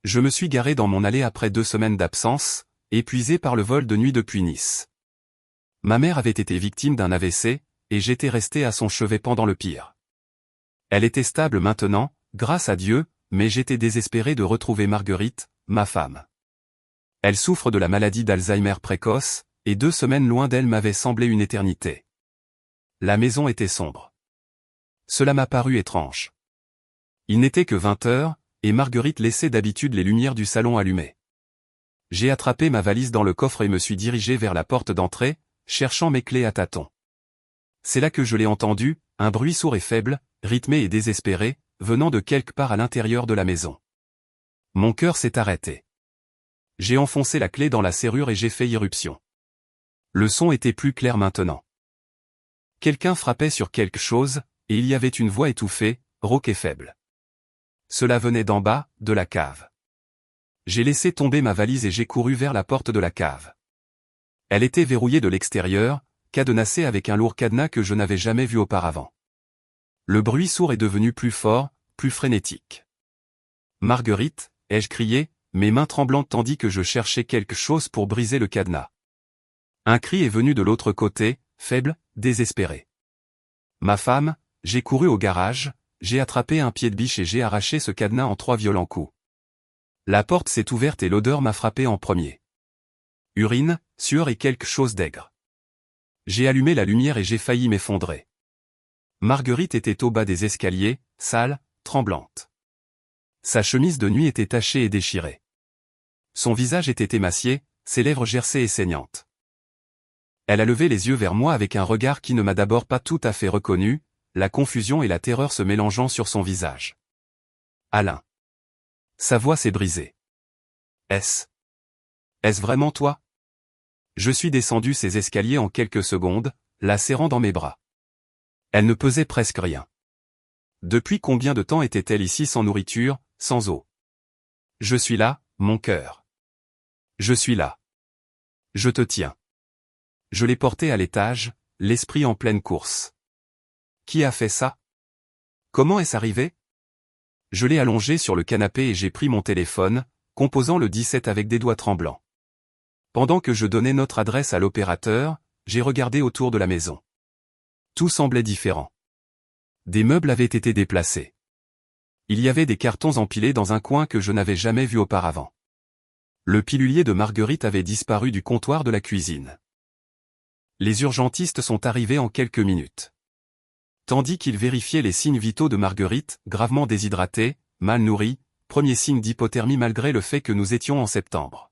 Je me suis garé dans mon allée après 2 semaines d'absence, épuisé par le vol de nuit depuis Nice. Ma mère avait été victime d'un AVC, et j'étais resté à son chevet pendant le pire. Elle était stable maintenant, grâce à Dieu, mais j'étais désespéré de retrouver Marguerite, ma femme. Elle souffre de la maladie d'Alzheimer précoce, et 2 semaines loin d'elle m'avaient semblé une éternité. La maison était sombre. Cela m'a paru étrange. Il n'était que 20 heures, et Marguerite laissait d'habitude les lumières du salon allumées. J'ai attrapé ma valise dans le coffre et me suis dirigé vers la porte d'entrée, cherchant mes clés à tâtons. C'est là que je l'ai entendu, un bruit sourd et faible, rythmé et désespéré, venant de quelque part à l'intérieur de la maison. Mon cœur s'est arrêté. J'ai enfoncé la clé dans la serrure et j'ai fait irruption. Le son était plus clair maintenant. Quelqu'un frappait sur quelque chose, et il y avait une voix étouffée, rauque et faible. Cela venait d'en bas, de la cave. J'ai laissé tomber ma valise et j'ai couru vers la porte de la cave. Elle était verrouillée de l'extérieur, cadenassée avec un lourd cadenas que je n'avais jamais vu auparavant. Le bruit sourd est devenu plus fort, plus frénétique. « Marguerite !» ai-je crié, mes mains tremblantes tandis que je cherchais quelque chose pour briser le cadenas. Un cri est venu de l'autre côté, faible, désespéré. Ma femme, j'ai couru au garage, j'ai attrapé un pied de biche et j'ai arraché ce cadenas en 3 violents coups. La porte s'est ouverte et l'odeur m'a frappé en premier. Urine, sueur et quelque chose d'aigre. J'ai allumé la lumière et j'ai failli m'effondrer. Marguerite était au bas des escaliers, sale, tremblante. Sa chemise de nuit était tachée et déchirée. Son visage était émacié, ses lèvres gercées et saignantes. Elle a levé les yeux vers moi avec un regard qui ne m'a d'abord pas tout à fait reconnu, la confusion et la terreur se mélangeant sur son visage. Alain. Sa voix s'est brisée. Est-ce vraiment toi? Je suis descendu ces escaliers en quelques secondes, la serrant dans mes bras. Elle ne pesait presque rien. Depuis combien de temps était-elle ici sans nourriture, sans eau? Je suis là, mon cœur. Je suis là. Je te tiens. Je l'ai portée à l'étage, l'esprit en pleine course. Qui a fait ça? Comment est-ce arrivé? Je l'ai allongée sur le canapé et j'ai pris mon téléphone, composant le 17 avec des doigts tremblants. Pendant que je donnais notre adresse à l'opérateur, j'ai regardé autour de la maison. Tout semblait différent. Des meubles avaient été déplacés. Il y avait des cartons empilés dans un coin que je n'avais jamais vu auparavant. Le pilulier de Marguerite avait disparu du comptoir de la cuisine. Les urgentistes sont arrivés en quelques minutes. Tandis qu'ils vérifiaient les signes vitaux de Marguerite, gravement déshydratée, mal nourrie, premier signe d'hypothermie malgré le fait que nous étions en septembre.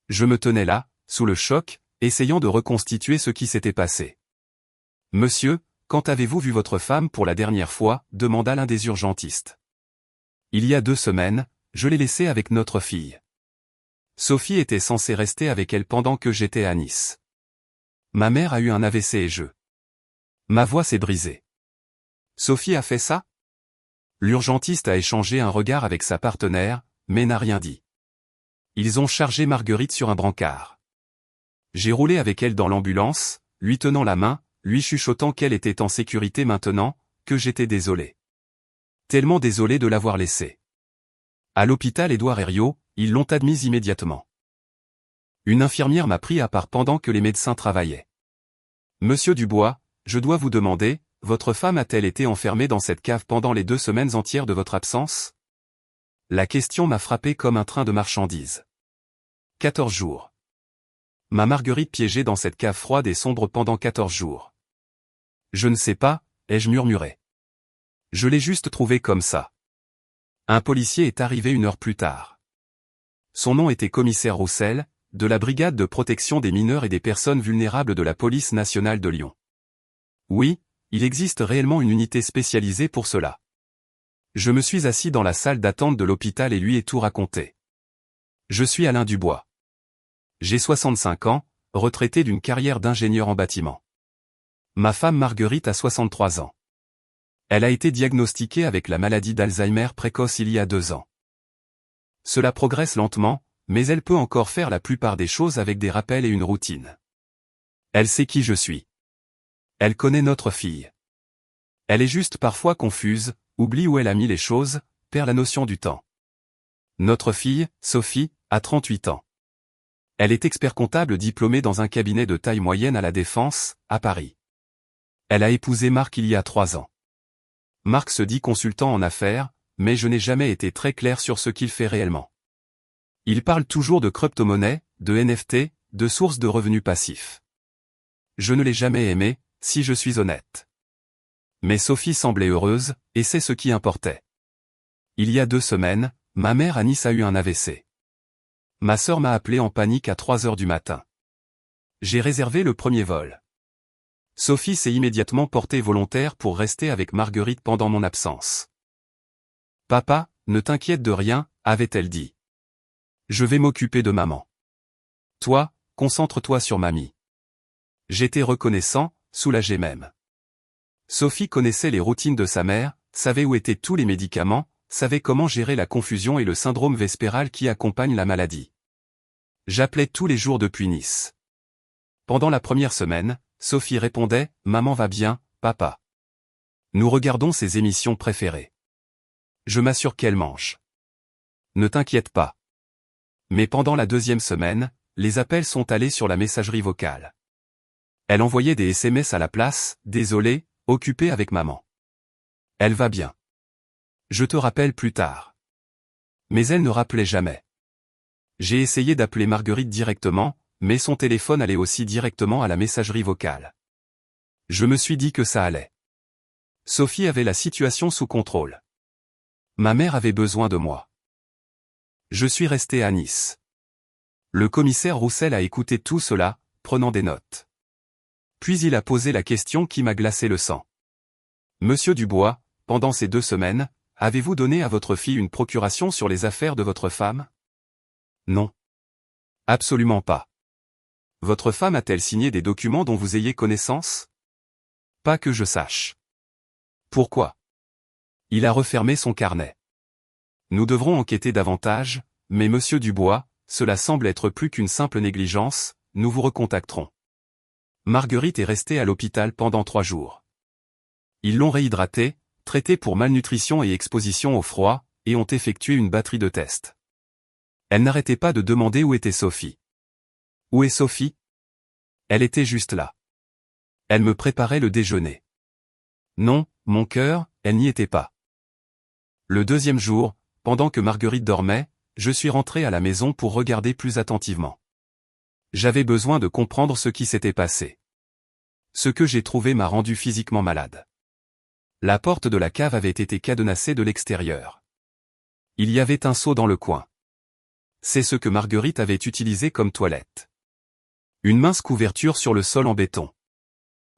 Je me tenais là, sous le choc, essayant de reconstituer ce qui s'était passé. « Monsieur, quand avez-vous vu votre femme pour la dernière fois ?» demanda l'un des urgentistes. « Il y a 2 semaines, je l'ai laissée avec notre fille. Sophie était censée rester avec elle pendant que j'étais à Nice. Ma mère a eu un AVC et je. » Ma voix s'est brisée. « Sophie a fait ça ?» L'urgentiste a échangé un regard avec sa partenaire, mais n'a rien dit. Ils ont chargé Marguerite sur un brancard. J'ai roulé avec elle dans l'ambulance, lui tenant la main, lui chuchotant qu'elle était en sécurité maintenant, que j'étais désolé. Tellement désolé de l'avoir laissée. À l'hôpital Édouard Herriot, ils l'ont admise immédiatement. Une infirmière m'a pris à part pendant que les médecins travaillaient. « Monsieur Dubois, je dois vous demander, votre femme a-t-elle été enfermée dans cette cave pendant les 2 semaines entières de votre absence ?» La question m'a frappé comme un train de marchandises. 14 jours. Ma Marguerite piégée dans cette cave froide et sombre pendant 14 jours. Je ne sais pas, ai-je murmuré. Je l'ai juste trouvée comme ça. Un policier est arrivé 1 heure plus tard. Son nom était commissaire Roussel, de la brigade de protection des mineurs et des personnes vulnérables de la police nationale de Lyon. Oui, il existe réellement une unité spécialisée pour cela. Je me suis assis dans la salle d'attente de l'hôpital et lui ai tout raconté. Je suis Alain Dubois. J'ai 65 ans, retraité d'une carrière d'ingénieur en bâtiment. Ma femme Marguerite a 63 ans. Elle a été diagnostiquée avec la maladie d'Alzheimer précoce il y a 2 ans. Cela progresse lentement, mais elle peut encore faire la plupart des choses avec des rappels et une routine. Elle sait qui je suis. Elle connaît notre fille. Elle est juste parfois confuse, oublie où elle a mis les choses, perd la notion du temps. Notre fille, Sophie, a 38 ans. Elle est expert comptable diplômée dans un cabinet de taille moyenne à La Défense, à Paris. Elle a épousé Marc il y a 3 ans. Marc se dit consultant en affaires, mais je n'ai jamais été très clair sur ce qu'il fait réellement. Il parle toujours de crypto-monnaie, de NFT, de sources de revenus passifs. Je ne l'ai jamais aimé, si je suis honnête. Mais Sophie semblait heureuse, et c'est ce qui importait. Il y a 2 semaines, ma mère à Nice a eu un AVC. Ma sœur m'a appelé en panique à 3 heures du matin. J'ai réservé le premier vol. Sophie s'est immédiatement portée volontaire pour rester avec Marguerite pendant mon absence. « Papa, ne t'inquiète de rien », avait-elle dit. « Je vais m'occuper de maman. Toi, concentre-toi sur mamie. » J'étais reconnaissant, soulagé même. Sophie connaissait les routines de sa mère, savait où étaient tous les médicaments, savait comment gérer la confusion et le syndrome vespéral qui accompagne la maladie. J'appelais tous les jours depuis Nice. Pendant la première semaine, Sophie répondait « Maman va bien, papa. Nous regardons ses émissions préférées. Je m'assure qu'elle mange. Ne t'inquiète pas. » Mais pendant la 2e semaine, les appels sont allés sur la messagerie vocale. Elle envoyait des SMS à la place « Désolé, occupé avec maman. Elle va bien. Je te rappelle plus tard. » Mais elle ne rappelait jamais. J'ai essayé d'appeler Marguerite directement, mais son téléphone allait aussi directement à la messagerie vocale. Je me suis dit que ça allait. Sophie avait la situation sous contrôle. Ma mère avait besoin de moi. Je suis resté à Nice. Le commissaire Roussel a écouté tout cela, prenant des notes. Puis il a posé la question qui m'a glacé le sang. « Monsieur Dubois, pendant ces 2 semaines, avez-vous donné à votre fille une procuration sur les affaires de votre femme ? » Non. Absolument pas. Votre femme a-t-elle signé des documents dont vous ayez connaissance ? Pas que je sache. Pourquoi ? Il a refermé son carnet. Nous devrons enquêter davantage, mais monsieur Dubois, cela semble être plus qu'une simple négligence, nous vous recontacterons. Marguerite est restée à l'hôpital pendant 3 jours. Ils l'ont réhydratée, traitée pour malnutrition et exposition au froid, et ont effectué une batterie de tests. Elle n'arrêtait pas de demander où était Sophie. Où est Sophie ? Elle était juste là. Elle me préparait le déjeuner. Non, mon cœur, elle n'y était pas. Le 2e jour, pendant que Marguerite dormait, je suis rentré à la maison pour regarder plus attentivement. J'avais besoin de comprendre ce qui s'était passé. Ce que j'ai trouvé m'a rendu physiquement malade. La porte de la cave avait été cadenassée de l'extérieur. Il y avait un seau dans le coin. C'est ce que Marguerite avait utilisé comme toilette. Une mince couverture sur le sol en béton.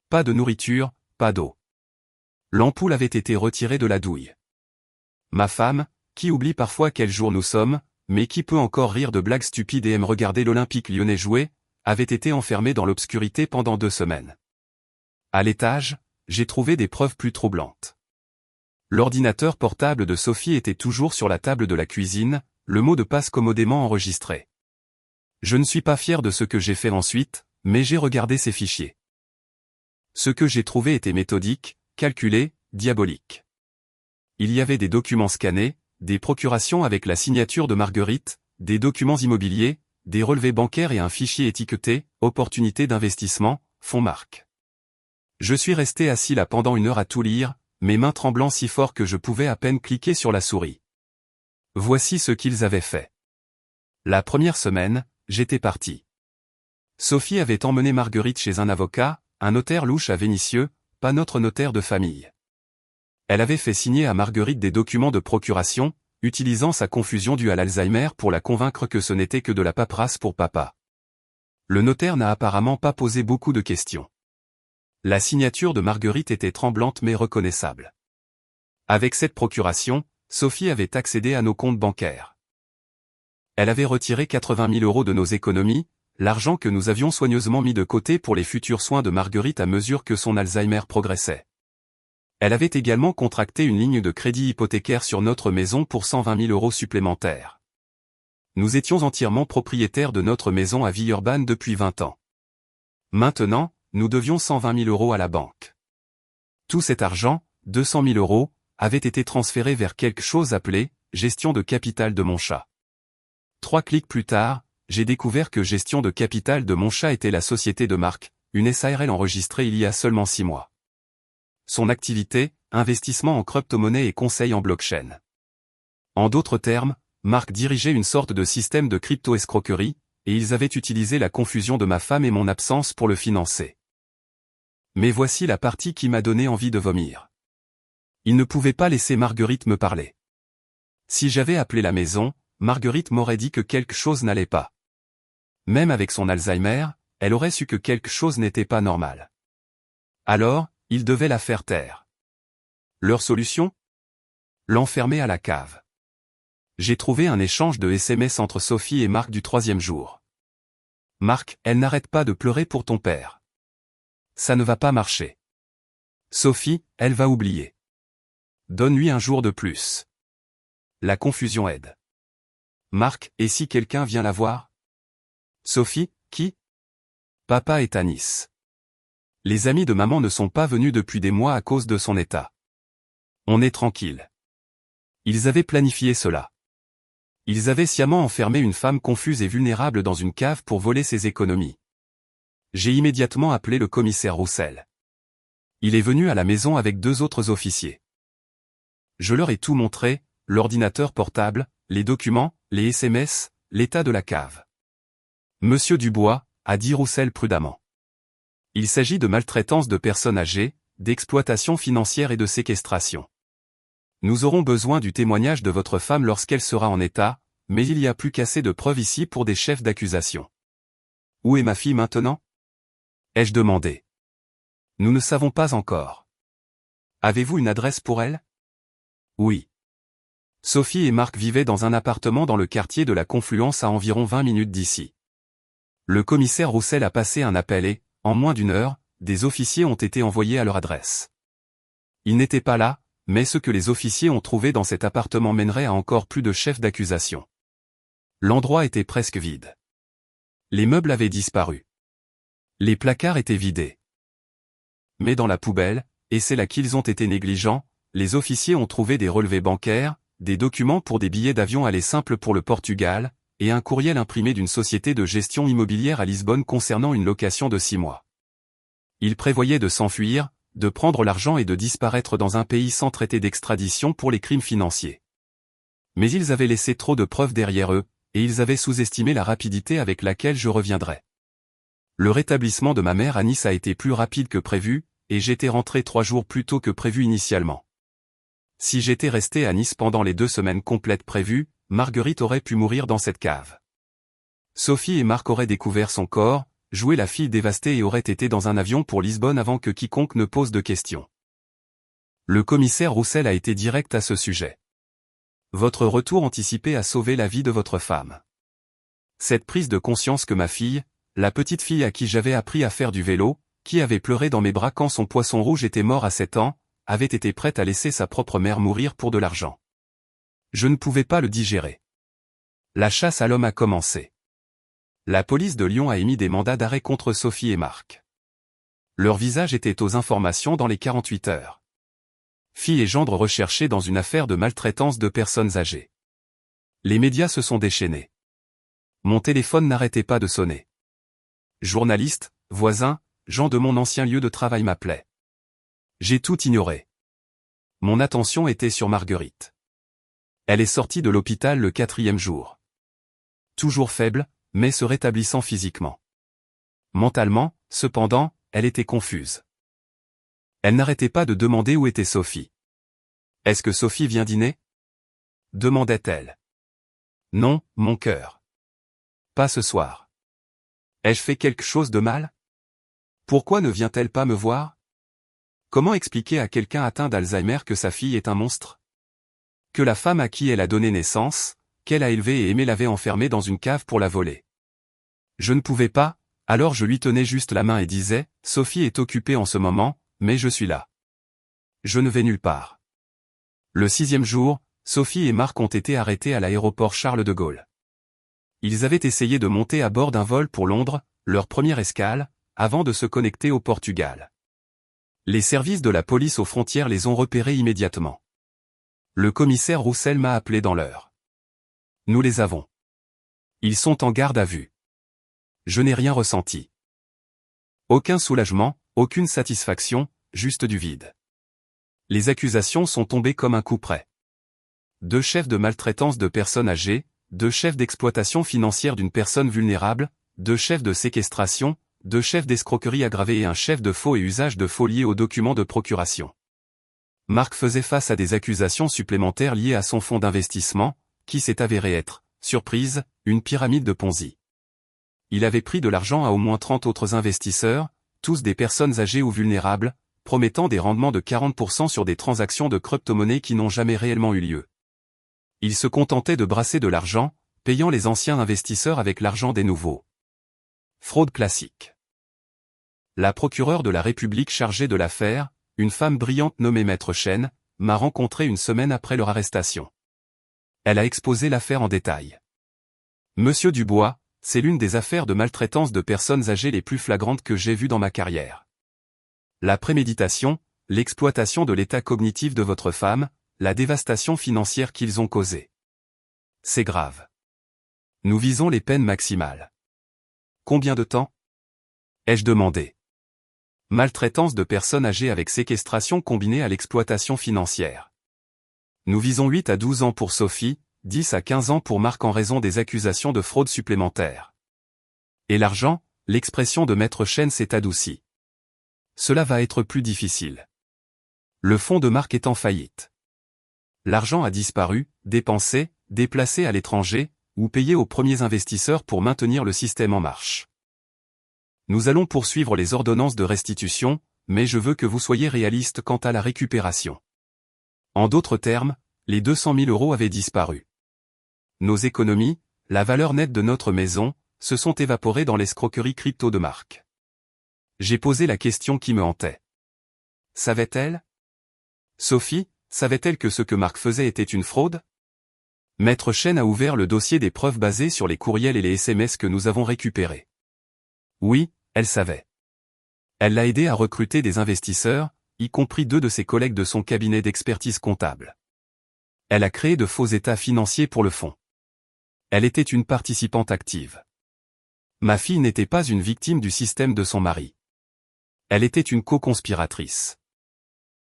Pas de nourriture, pas d'eau. L'ampoule avait été retirée de la douille. Ma femme, qui oublie parfois quel jour nous sommes, mais qui peut encore rire de blagues stupides et aime regarder l'Olympique lyonnais jouer, avait été enfermée dans l'obscurité pendant 2 semaines. À l'étage, j'ai trouvé des preuves plus troublantes. L'ordinateur portable de Sophie était toujours sur la table de la cuisine, le mot de passe commodément enregistré. Je ne suis pas fier de ce que j'ai fait ensuite, mais j'ai regardé ces fichiers. Ce que j'ai trouvé était méthodique, calculé, diabolique. Il y avait des documents scannés, des procurations avec la signature de Marguerite, des documents immobiliers, des relevés bancaires et un fichier étiqueté « Opportunité d'investissement, fonds Marc ». Je suis resté assis là pendant 1 heure à tout lire, mes mains tremblant si fort que je pouvais à peine cliquer sur la souris. Voici ce qu'ils avaient fait. La première semaine, j'étais parti. Sophie avait emmené Marguerite chez un avocat, un notaire louche à Vénissieux, pas notre notaire de famille. Elle avait fait signer à Marguerite des documents de procuration, utilisant sa confusion due à l'Alzheimer pour la convaincre que ce n'était que de la paperasse pour papa. Le notaire n'a apparemment pas posé beaucoup de questions. La signature de Marguerite était tremblante mais reconnaissable. Avec cette procuration, Sophie avait accédé à nos comptes bancaires. Elle avait retiré 80 000 € de nos économies, l'argent que nous avions soigneusement mis de côté pour les futurs soins de Marguerite à mesure que son Alzheimer progressait. Elle avait également contracté une ligne de crédit hypothécaire sur notre maison pour 120 000 € supplémentaires. Nous étions entièrement propriétaires de notre maison à Villeurbanne depuis 20 ans. Maintenant, nous devions 120 000 € à la banque. Tout cet argent, 200 000 €, avait été transféré vers quelque chose appelé « gestion de capital de mon chat ». 3 clics plus tard, j'ai découvert que Gestion de capital de mon chat était la société de Marc, une SARL enregistrée il y a seulement 6 mois. Son activité, investissement en crypto-monnaie et conseil en blockchain. En d'autres termes, Marc dirigeait une sorte de système de crypto-escroquerie, et ils avaient utilisé la confusion de ma femme et mon absence pour le financer. Mais voici la partie qui m'a donné envie de vomir. Il ne pouvait pas laisser Marguerite me parler. Si j'avais appelé la maison, Marguerite m'aurait dit que quelque chose n'allait pas. Même avec son Alzheimer, elle aurait su que quelque chose n'était pas normal. Alors, il devait la faire taire. Leur solution? L'enfermer à la cave. J'ai trouvé un échange de SMS entre Sophie et Marc du 3e jour. Marc, elle n'arrête pas de pleurer pour ton père. Ça ne va pas marcher. Sophie, elle va oublier. Donne-lui un jour de plus. La confusion aide. Marc, et si quelqu'un vient la voir? Sophie, qui? Papa est à Nice. Les amis de maman ne sont pas venus depuis des mois à cause de son état. On est tranquille. Ils avaient planifié cela. Ils avaient sciemment enfermé une femme confuse et vulnérable dans une cave pour voler ses économies. J'ai immédiatement appelé le commissaire Roussel. Il est venu à la maison avec 2 autres officiers. Je leur ai tout montré, l'ordinateur portable, les documents, les SMS, l'état de la cave. Monsieur Dubois, a dit Roussel prudemment. Il s'agit de maltraitance de personnes âgées, d'exploitation financière et de séquestration. Nous aurons besoin du témoignage de votre femme lorsqu'elle sera en état, mais il y a plus qu'assez de preuves ici pour des chefs d'accusation. Où est ma fille maintenant? Ai-je demandé. Nous ne savons pas encore. Avez-vous une adresse pour elle? Oui. Sophie et Marc vivaient dans un appartement dans le quartier de la Confluence à environ 20 minutes d'ici. Le commissaire Roussel a passé un appel et, en moins d'1 heure, des officiers ont été envoyés à leur adresse. Ils n'étaient pas là, mais ce que les officiers ont trouvé dans cet appartement mènerait à encore plus de chefs d'accusation. L'endroit était presque vide. Les meubles avaient disparu. Les placards étaient vidés. Mais dans la poubelle, et c'est là qu'ils ont été négligents, les officiers ont trouvé des relevés bancaires, des documents pour des billets d'avion aller simple pour le Portugal, et un courriel imprimé d'une société de gestion immobilière à Lisbonne concernant une location de 6 mois. Ils prévoyaient de s'enfuir, de prendre l'argent et de disparaître dans un pays sans traité d'extradition pour les crimes financiers. Mais ils avaient laissé trop de preuves derrière eux, et ils avaient sous-estimé la rapidité avec laquelle je reviendrais. Le rétablissement de ma mère à Nice a été plus rapide que prévu, et j'étais rentré 3 jours plus tôt que prévu initialement. Si j'étais resté à Nice pendant les 2 semaines complètes prévues, Marguerite aurait pu mourir dans cette cave. Sophie et Marc auraient découvert son corps, joué la fille dévastée et auraient été dans un avion pour Lisbonne avant que quiconque ne pose de questions. Le commissaire Roussel a été direct à ce sujet. Votre retour anticipé a sauvé la vie de votre femme. Cette prise de conscience que ma fille, la petite fille à qui j'avais appris à faire du vélo, qui avait pleuré dans mes bras quand son poisson rouge était mort à 7 ans, avait été prête à laisser sa propre mère mourir pour de l'argent. Je ne pouvais pas le digérer. La chasse à l'homme a commencé. La police de Lyon a émis des mandats d'arrêt contre Sophie et Marc. Leur visage était aux informations dans les 48 heures. Fille et gendre recherchés dans une affaire de maltraitance de personnes âgées. Les médias se sont déchaînés. Mon téléphone n'arrêtait pas de sonner. Journalistes, voisins, gens de mon ancien lieu de travail m'appelaient. J'ai tout ignoré. Mon attention était sur Marguerite. Elle est sortie de l'hôpital le 4e jour. Toujours faible, mais se rétablissant physiquement. Mentalement, cependant, elle était confuse. Elle n'arrêtait pas de demander où était Sophie. Est-ce que Sophie vient dîner? Demandait-elle. Non, mon cœur. Pas ce soir. Ai-je fait quelque chose de mal? Pourquoi ne vient-elle pas me voir? Comment expliquer à quelqu'un atteint d'Alzheimer que sa fille est un monstre? Que la femme à qui elle a donné naissance, qu'elle a élevée et aimée l'avait enfermée dans une cave pour la voler. Je ne pouvais pas, alors je lui tenais juste la main et disais, Sophie est occupée en ce moment, mais je suis là. Je ne vais nulle part. Le 6e jour, Sophie et Marc ont été arrêtés à l'aéroport Charles de Gaulle. Ils avaient essayé de monter à bord d'un vol pour Londres, leur première escale, avant de se connecter au Portugal. Les services de la police aux frontières les ont repérés immédiatement. Le commissaire Roussel m'a appelé dans l'heure. Nous les avons. Ils sont en garde à vue. Je n'ai rien ressenti. Aucun soulagement, aucune satisfaction, juste du vide. Les accusations sont tombées comme un coup près. 2 chefs de maltraitance de personnes âgées, 2 chefs d'exploitation financière d'une personne vulnérable, 2 chefs de séquestration, 2 chefs d'escroquerie aggravée et un chef de faux et usage de faux liés aux documents de procuration. Marc faisait face à des accusations supplémentaires liées à son fonds d'investissement, qui s'est avéré être, surprise, une pyramide de Ponzi. Il avait pris de l'argent à au moins 30 autres investisseurs, tous des personnes âgées ou vulnérables, promettant des rendements de 40% sur des transactions de crypto-monnaies qui n'ont jamais réellement eu lieu. Il se contentait de brasser de l'argent, payant les anciens investisseurs avec l'argent des nouveaux. Fraude classique. La procureure de la République chargée de l'affaire, une femme brillante nommée Maître Chen, m'a rencontré une semaine après leur arrestation. Elle a exposé l'affaire en détail. Monsieur Dubois, c'est l'une des affaires de maltraitance de personnes âgées les plus flagrantes que j'ai vues dans ma carrière. La préméditation, l'exploitation de l'état cognitif de votre femme, la dévastation financière qu'ils ont causée. C'est grave. Nous visons les peines maximales. Combien de temps? Ai-je demandé. Maltraitance de personnes âgées avec séquestration combinée à l'exploitation financière. Nous visons 8 à 12 ans pour Sophie, 10 à 15 ans pour Marc en raison des accusations de fraude supplémentaires. Et l'argent, l'expression de Maître Chen s'est adoucie. Cela va être plus difficile. Le fonds de Marc est en faillite. L'argent a disparu, dépensé, déplacé à l'étranger, ou payé aux premiers investisseurs pour maintenir le système en marche. Nous allons poursuivre les ordonnances de restitution, mais je veux que vous soyez réaliste quant à la récupération. En d'autres termes, les 200 000 € avaient disparu. Nos économies, la valeur nette de notre maison, se sont évaporées dans l'escroquerie crypto de Marc. J'ai posé la question qui me hantait. Savait-elle? Sophie, savait-elle que ce que Marc faisait était une fraude? Maître Chen a ouvert le dossier des preuves basées sur les courriels et les SMS que nous avons récupérés. Oui, elle savait. Elle l'a aidé à recruter des investisseurs, y compris 2 de ses collègues de son cabinet d'expertise comptable. Elle a créé de faux états financiers pour le fonds. Elle était une participante active. Ma fille n'était pas une victime du système de son mari. Elle était une co-conspiratrice.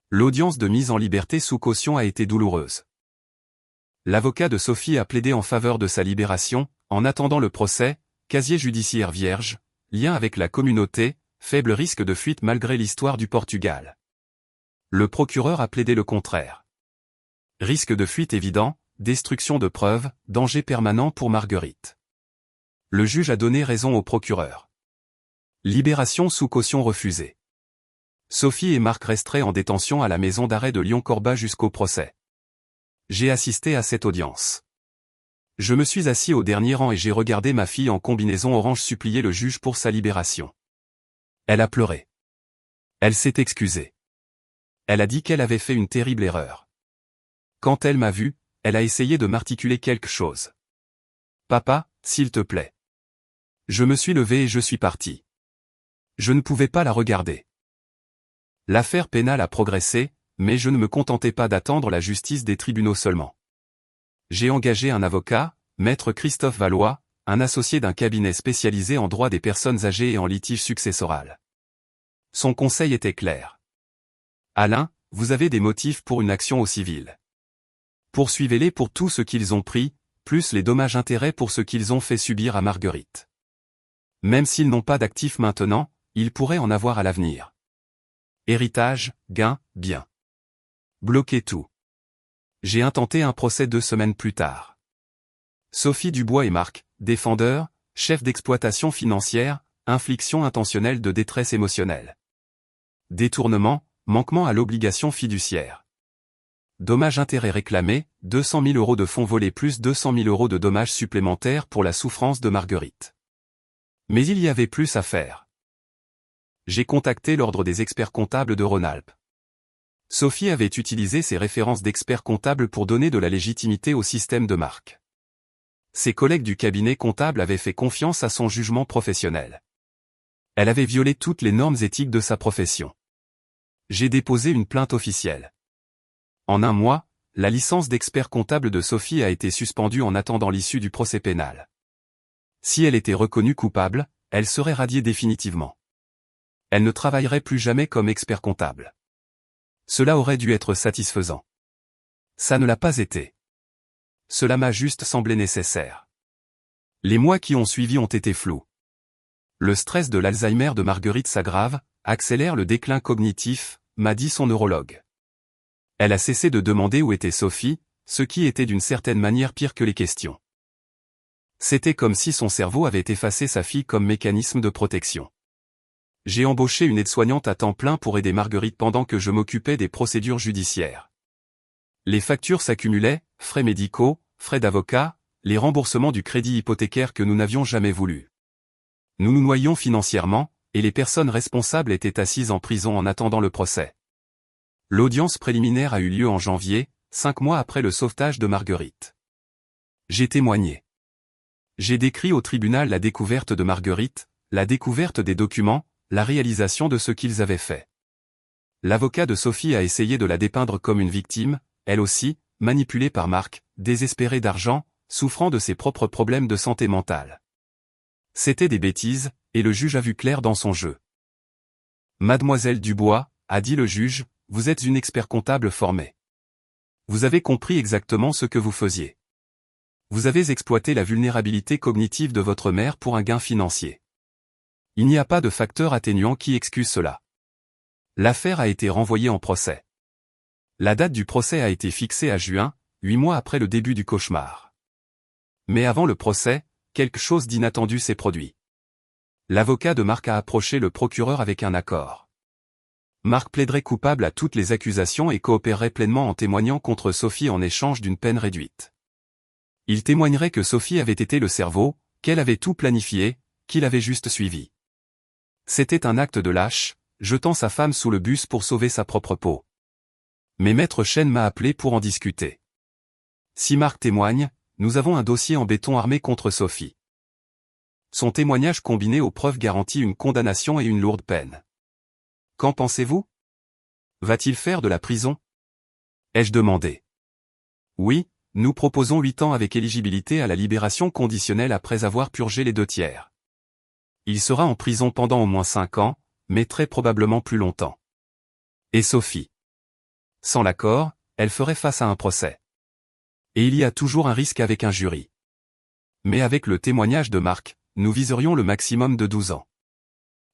L'audience de mise en liberté sous caution a été douloureuse. L'avocat de Sophie a plaidé en faveur de sa libération, en attendant le procès, casier judiciaire vierge, lien avec la communauté, faible risque de fuite malgré l'histoire du Portugal. Le procureur a plaidé le contraire. Risque de fuite évident, destruction de preuves, danger permanent pour Marguerite. Le juge a donné raison au procureur. Libération sous caution refusée. Sophie et Marc resteraient en détention à la maison d'arrêt de Lyon-Corba jusqu'au procès. J'ai assisté à cette audience. Je me suis assis au dernier rang et j'ai regardé ma fille en combinaison orange supplier le juge pour sa libération. Elle a pleuré. Elle s'est excusée. Elle a dit qu'elle avait fait une terrible erreur. Quand elle m'a vu, elle a essayé de m'articuler quelque chose. Papa, s'il te plaît. Je me suis levé et je suis parti. Je ne pouvais pas la regarder. L'affaire pénale a progressé, mais je ne me contentais pas d'attendre la justice des tribunaux seulement. J'ai engagé un avocat, Maître Christophe Valois, un associé d'un cabinet spécialisé en droit des personnes âgées et en litige successoral. Son conseil était clair. Alain, vous avez des motifs pour une action au civil. Poursuivez-les pour tout ce qu'ils ont pris, plus les dommages-intérêts pour ce qu'ils ont fait subir à Marguerite. Même s'ils n'ont pas d'actifs maintenant, ils pourraient en avoir à l'avenir. Héritage, gain, bien. Bloquez tout. J'ai intenté un procès 2 semaines plus tard. Sophie Dubois et Marc, défendeurs, chef d'exploitation financière, infliction intentionnelle de détresse émotionnelle. Détournement, manquement à l'obligation fiduciaire. Dommages-intérêts réclamés, 200 000 € de fonds volés plus 200 000 € de dommages supplémentaires pour la souffrance de Marguerite. Mais il y avait plus à faire. J'ai contacté l'ordre des experts comptables de Rhône-Alpes. Sophie avait utilisé ses références d'experts comptables pour donner de la légitimité au système de Marc. Ses collègues du cabinet comptable avaient fait confiance à son jugement professionnel. Elle avait violé toutes les normes éthiques de sa profession. J'ai déposé une plainte officielle. En 1 mois, la licence d'expert comptable de Sophie a été suspendue en attendant l'issue du procès pénal. Si elle était reconnue coupable, elle serait radiée définitivement. Elle ne travaillerait plus jamais comme expert comptable. Cela aurait dû être satisfaisant. Ça ne l'a pas été. Cela m'a juste semblé nécessaire. Les mois qui ont suivi ont été flous. Le stress de l'Alzheimer de Marguerite s'aggrave, accélère le déclin cognitif, m'a dit son neurologue. Elle a cessé de demander où était Sophie, ce qui était d'une certaine manière pire que les questions. C'était comme si son cerveau avait effacé sa fille comme mécanisme de protection. J'ai embauché une aide-soignante à temps plein pour aider Marguerite pendant que je m'occupais des procédures judiciaires. Les factures s'accumulaient, frais médicaux, frais d'avocat, les remboursements du crédit hypothécaire que nous n'avions jamais voulu. Nous nous noyions financièrement, et les personnes responsables étaient assises en prison en attendant le procès. L'audience préliminaire a eu lieu en janvier, 5 mois après le sauvetage de Marguerite. J'ai témoigné. J'ai décrit au tribunal la découverte de Marguerite, la découverte des documents, la réalisation de ce qu'ils avaient fait. L'avocat de Sophie a essayé de la dépeindre comme une victime, elle aussi, manipulée par Marc, désespérée d'argent, souffrant de ses propres problèmes de santé mentale. C'était des bêtises, et le juge a vu clair dans son jeu. Mademoiselle Dubois, a dit le juge, vous êtes une expert comptable formée. Vous avez compris exactement ce que vous faisiez. Vous avez exploité la vulnérabilité cognitive de votre mère pour un gain financier. Il n'y a pas de facteur atténuant qui excuse cela. L'affaire a été renvoyée en procès. La date du procès a été fixée à juin, 8 mois après le début du cauchemar. Mais avant le procès, quelque chose d'inattendu s'est produit. L'avocat de Marc a approché le procureur avec un accord. Marc plaiderait coupable à toutes les accusations et coopérerait pleinement en témoignant contre Sophie en échange d'une peine réduite. Il témoignerait que Sophie avait été le cerveau, qu'elle avait tout planifié, qu'il avait juste suivi. C'était un acte de lâche, jetant sa femme sous le bus pour sauver sa propre peau. Mais Maître Chen m'a appelé pour en discuter. Si Marc témoigne, nous avons un dossier en béton armé contre Sophie. Son témoignage combiné aux preuves garantit une condamnation et une lourde peine. Qu'en pensez-vous? Va-t-il faire de la prison? Ai-je demandé. Oui, nous proposons 8 ans avec éligibilité à la libération conditionnelle après avoir purgé les 2/3. Il sera en prison pendant au moins 5 ans, mais très probablement plus longtemps. Et Sophie? Sans l'accord, elle ferait face à un procès. Et il y a toujours un risque avec un jury. Mais avec le témoignage de Marc, nous viserions le maximum de 12 ans.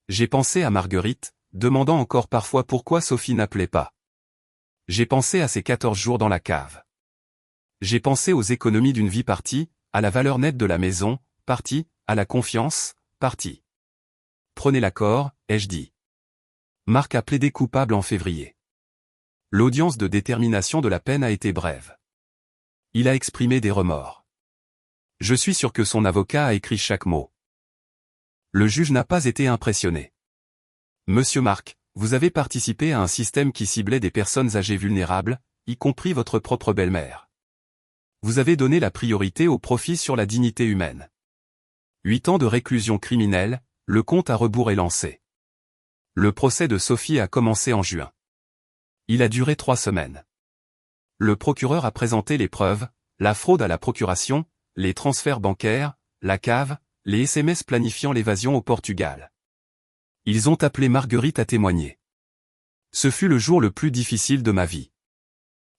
J'ai pensé à Marguerite, demandant encore parfois pourquoi Sophie n'appelait pas. J'ai pensé à ses 14 jours dans la cave. J'ai pensé aux économies d'une vie partie, à la valeur nette de la maison, partie, à la confiance, partie. Prenez l'accord, ai-je dit. Marc a plaidé coupable en février. L'audience de détermination de la peine a été brève. Il a exprimé des remords. Je suis sûr que son avocat a écrit chaque mot. Le juge n'a pas été impressionné. Monsieur Marc, vous avez participé à un système qui ciblait des personnes âgées vulnérables, y compris votre propre belle-mère. Vous avez donné la priorité au profit sur la dignité humaine. 8 ans de réclusion criminelle, le compte à rebours est lancé. Le procès de Sophie a commencé en juin. Il a duré 3 semaines. Le procureur a présenté les preuves, la fraude à la procuration, les transferts bancaires, la cave, les SMS planifiant l'évasion au Portugal. Ils ont appelé Marguerite à témoigner. Ce fut le jour le plus difficile de ma vie.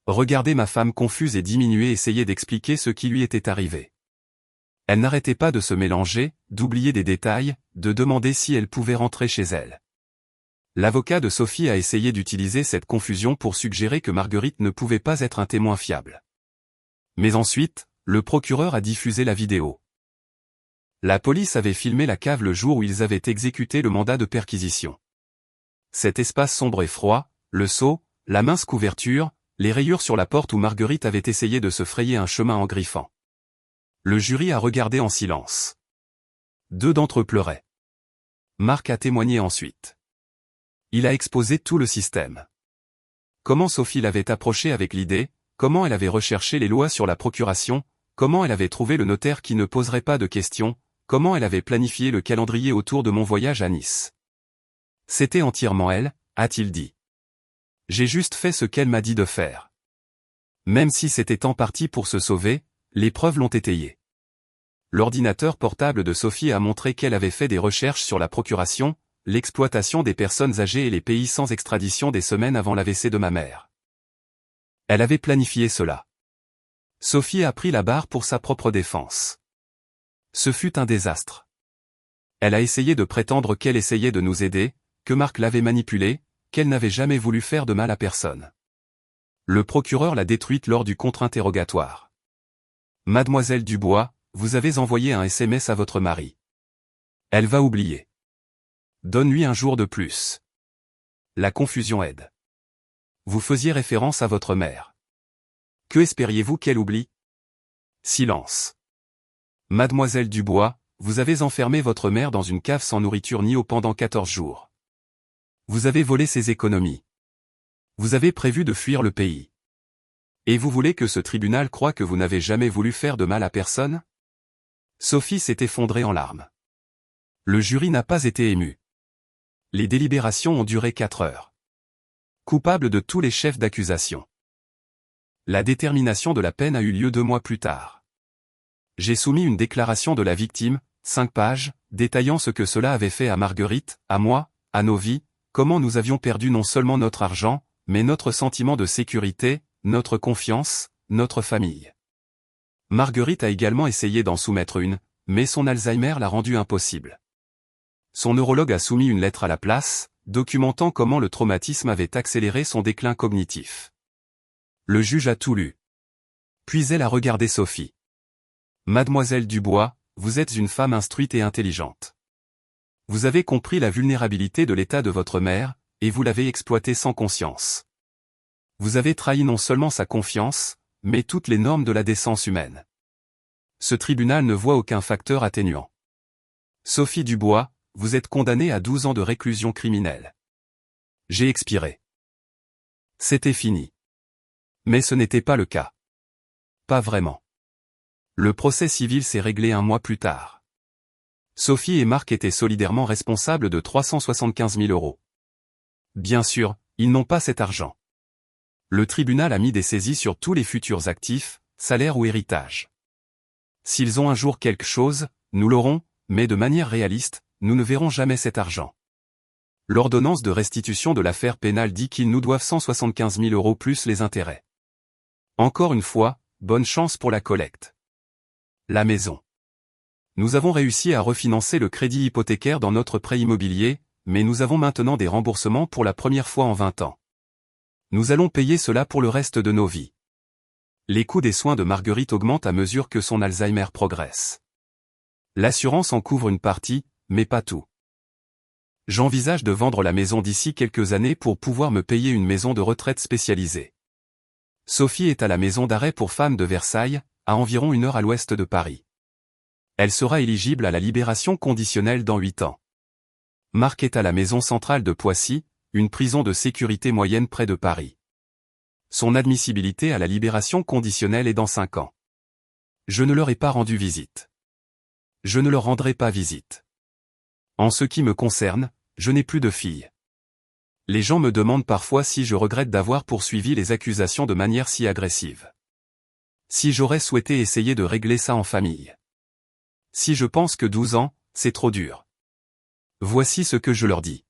Regarder ma femme confuse et diminuée essayer d'expliquer ce qui lui était arrivé. Elle n'arrêtait pas de se mélanger, d'oublier des détails, de demander si elle pouvait rentrer chez elle. L'avocat de Sophie a essayé d'utiliser cette confusion pour suggérer que Marguerite ne pouvait pas être un témoin fiable. Mais ensuite, le procureur a diffusé la vidéo. La police avait filmé la cave le jour où ils avaient exécuté le mandat de perquisition. Cet espace sombre et froid, le seau, la mince couverture, les rayures sur la porte où Marguerite avait essayé de se frayer un chemin en griffant. Le jury a regardé en silence. 2 d'entre eux pleuraient. Marc a témoigné ensuite. Il a exposé tout le système. Comment Sophie l'avait approché avec l'idée, comment elle avait recherché les lois sur la procuration, comment elle avait trouvé le notaire qui ne poserait pas de questions, comment elle avait planifié le calendrier autour de mon voyage à Nice. C'était entièrement elle, a-t-il dit. J'ai juste fait ce qu'elle m'a dit de faire. Même si c'était en partie pour se sauver, les preuves l'ont étayé. L'ordinateur portable de Sophie a montré qu'elle avait fait des recherches sur la procuration, l'exploitation des personnes âgées et les pays sans extradition des semaines avant l'AVC de ma mère. Elle avait planifié cela. Sophie a pris la barre pour sa propre défense. Ce fut un désastre. Elle a essayé de prétendre qu'elle essayait de nous aider, que Marc l'avait manipulée, qu'elle n'avait jamais voulu faire de mal à personne. Le procureur l'a détruite lors du contre-interrogatoire. Mademoiselle Dubois, vous avez envoyé un SMS à votre mari. Elle va oublier. Donne-lui un jour de plus. La confusion aide. Vous faisiez référence à votre mère. Que espériez-vous qu'elle oublie? Silence. Mademoiselle Dubois, vous avez enfermé votre mère dans une cave sans nourriture ni eau pendant 14 jours. Vous avez volé ses économies. Vous avez prévu de fuir le pays. Et vous voulez que ce tribunal croie que vous n'avez jamais voulu faire de mal à personne? Sophie s'est effondrée en larmes. Le jury n'a pas été ému. Les délibérations ont duré 4 heures. Coupable de tous les chefs d'accusation. La détermination de la peine a eu lieu 2 mois plus tard. J'ai soumis une déclaration de la victime, 5 pages, détaillant ce que cela avait fait à Marguerite, à moi, à nos vies, comment nous avions perdu non seulement notre argent, mais notre sentiment de sécurité, notre confiance, notre famille. Marguerite a également essayé d'en soumettre une, mais son Alzheimer l'a rendu impossible. Son neurologue a soumis une lettre à la place, documentant comment le traumatisme avait accéléré son déclin cognitif. Le juge a tout lu. Puis elle a regardé Sophie. Mademoiselle Dubois, vous êtes une femme instruite et intelligente. Vous avez compris la vulnérabilité de l'état de votre mère, et vous l'avez exploitée sans conscience. Vous avez trahi non seulement sa confiance, mais toutes les normes de la décence humaine. Ce tribunal ne voit aucun facteur atténuant. Sophie Dubois, vous êtes condamnée à 12 ans de réclusion criminelle. J'ai expiré. C'était fini. Mais ce n'était pas le cas. Pas vraiment. Le procès civil s'est réglé 1 mois plus tard. Sophie et Marc étaient solidairement responsables de 375 000 €. Bien sûr, ils n'ont pas cet argent. Le tribunal a mis des saisies sur tous les futurs actifs, salaires ou héritages. S'ils ont un jour quelque chose, nous l'aurons, mais de manière réaliste, nous ne verrons jamais cet argent. L'ordonnance de restitution de l'affaire pénale dit qu'ils nous doivent 175 000 € plus les intérêts. Encore une fois, bonne chance pour la collecte. La maison. Nous avons réussi à refinancer le crédit hypothécaire dans notre prêt immobilier, mais nous avons maintenant des remboursements pour la première fois en 20 ans. Nous allons payer cela pour le reste de nos vies. Les coûts des soins de Marguerite augmentent à mesure que son Alzheimer progresse. L'assurance en couvre une partie, mais pas tout. J'envisage de vendre la maison d'ici quelques années pour pouvoir me payer une maison de retraite spécialisée. Sophie est à la maison d'arrêt pour femmes de Versailles, à environ 1 heure à l'ouest de Paris. Elle sera éligible à la libération conditionnelle dans 8 ans. Marc est à la maison centrale de Poissy, une prison de sécurité moyenne près de Paris. Son admissibilité à la libération conditionnelle est dans 5 ans. Je ne leur ai pas rendu visite. Je ne leur rendrai pas visite. En ce qui me concerne, je n'ai plus de fille. Les gens me demandent parfois si je regrette d'avoir poursuivi les accusations de manière si agressive. Si j'aurais souhaité essayer de régler ça en famille. Si je pense que 12 ans, c'est trop dur. Voici ce que je leur dis.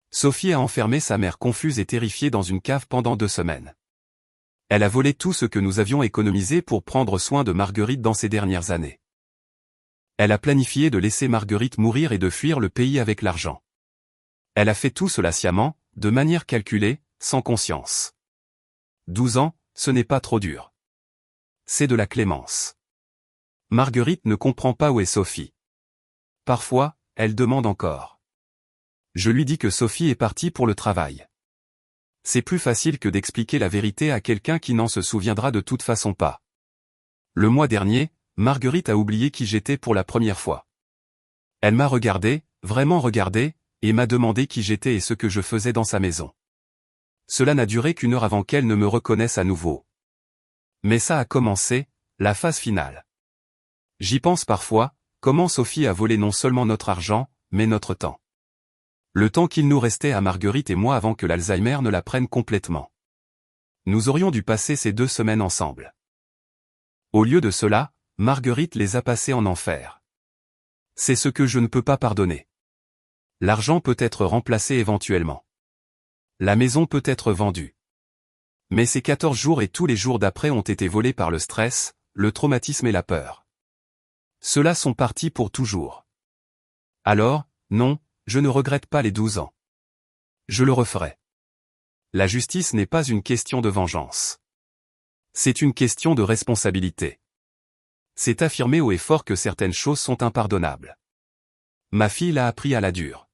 Sophie a enfermé sa mère confuse et terrifiée dans une cave pendant 2 semaines. Elle a volé tout ce que nous avions économisé pour prendre soin de Marguerite dans ces dernières années. Elle a planifié de laisser Marguerite mourir et de fuir le pays avec l'argent. Elle a fait tout cela sciemment, de manière calculée, sans conscience. 12 ans, ce n'est pas trop dur. C'est de la clémence. Marguerite ne comprend pas où est Sophie. Parfois, elle demande encore. Je lui dis que Sophie est partie pour le travail. C'est plus facile que d'expliquer la vérité à quelqu'un qui n'en se souviendra de toute façon pas. Le mois dernier, Marguerite a oublié qui j'étais pour la première fois. Elle m'a regardé, vraiment regardé, et m'a demandé qui j'étais et ce que je faisais dans sa maison. Cela n'a duré qu'1 heure avant qu'elle ne me reconnaisse à nouveau. Mais ça a commencé, la phase finale. J'y pense parfois, comment Sophie a volé non seulement notre argent, mais notre temps. Le temps qu'il nous restait à Marguerite et moi avant que l'Alzheimer ne la prenne complètement. Nous aurions dû passer ces 2 semaines ensemble. Au lieu de cela, Marguerite les a passés en enfer. C'est ce que je ne peux pas pardonner. L'argent peut être remplacé éventuellement. La maison peut être vendue. Mais ces 14 jours et tous les jours d'après ont été volés par le stress, le traumatisme et la peur. Ceux-là sont partis pour toujours. Alors, non, je ne regrette pas les 12 ans. Je le referai. La justice n'est pas une question de vengeance. C'est une question de responsabilité. C'est affirmer haut et fort que certaines choses sont impardonnables. Ma fille l'a appris à la dure.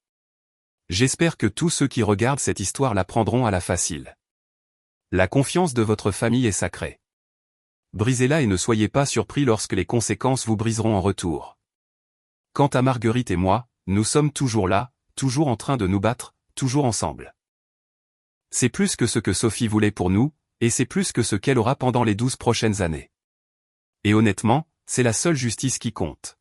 J'espère que tous ceux qui regardent cette histoire la prendront à la facile. La confiance de votre famille est sacrée. Brisez-la et ne soyez pas surpris lorsque les conséquences vous briseront en retour. Quant à Marguerite et moi, nous sommes toujours là, toujours en train de nous battre, toujours ensemble. C'est plus que ce que Sophie voulait pour nous, et c'est plus que ce qu'elle aura pendant les 12 prochaines années. Et honnêtement, c'est la seule justice qui compte.